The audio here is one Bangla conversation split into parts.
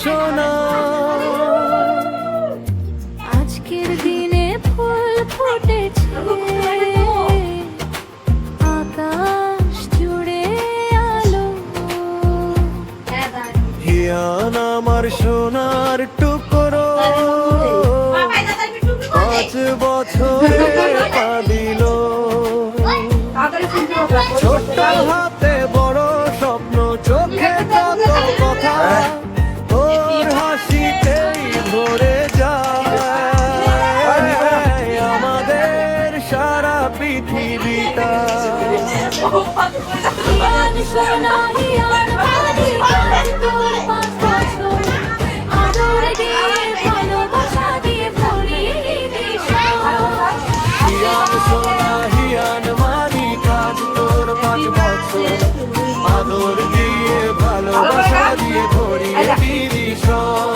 সোনা। আজকের দিনে ফুল ফুটেছে, আকাশ জুড়ে আলো। হিয়ান আমার সোনার টুকরো, 5 বছরে পা দিল। ছোট্ট হাতে বড় স্বপ্ন, চোখে কত কথা, ওর হাসিতেই ভরে যায় আমাদের সারা পৃথিবীটা। হিয়ান সোনা হিয়ান মানি, তোর 5 বছর আদর দিয়ে ভালোবাসা দিয়ে ভরিয়ে দিবি সব। হিয়ান সোনা হিয়ান মানি, কাজ তোর 5 বছর আদর দিয়ে ভালোবাসা দিয়ে ভরিয়ে দিবি সব।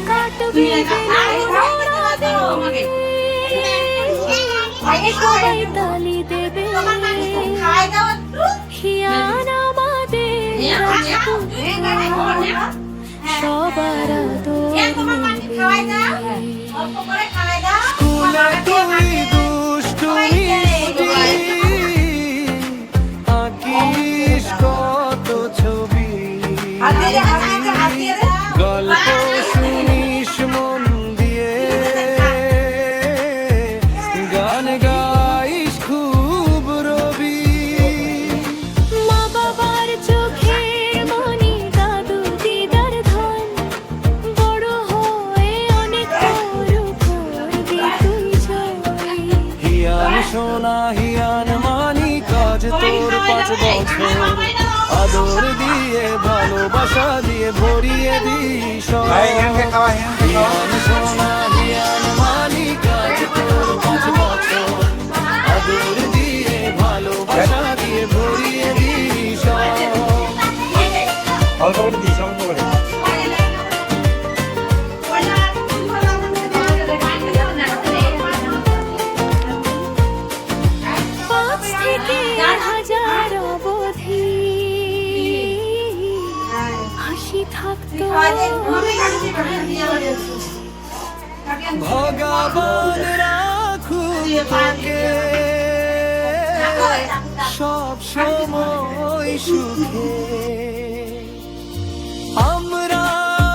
কাটবি সবাই তালি দেবে, হিয়ান আমাদের সবার আদর নিবে। স্কুলে তুই দুষ্টু মিষ্টি, আঁকিস কত ছবি, গল্প শুনিস মন দিয়ে, গান গাইস খুব রবি। মা বাবার চোখের মনি, দাদু দিদার ধন, বড় হয়ে অনেক করবি তুই জয়। হিয়ান সোনা হিয়ান মানি, কাজ তোর 5 বছর আদর দিয়ে ভালোবাসা দিয়ে ভরিয়ে দিস সব। হিয়ান সোনা হিয়ান মানি, কাজ তোর 5 বছর আদর দিয়ে ভালোবাসা দিয়ে ভরিয়ে দিস সব। অল্প করে দিস, অল্প করে। পাঁচ থেকে হাজার অবধি হাসি থাকতো, ভগবান রাখুক তোকে সব সময় সুখে।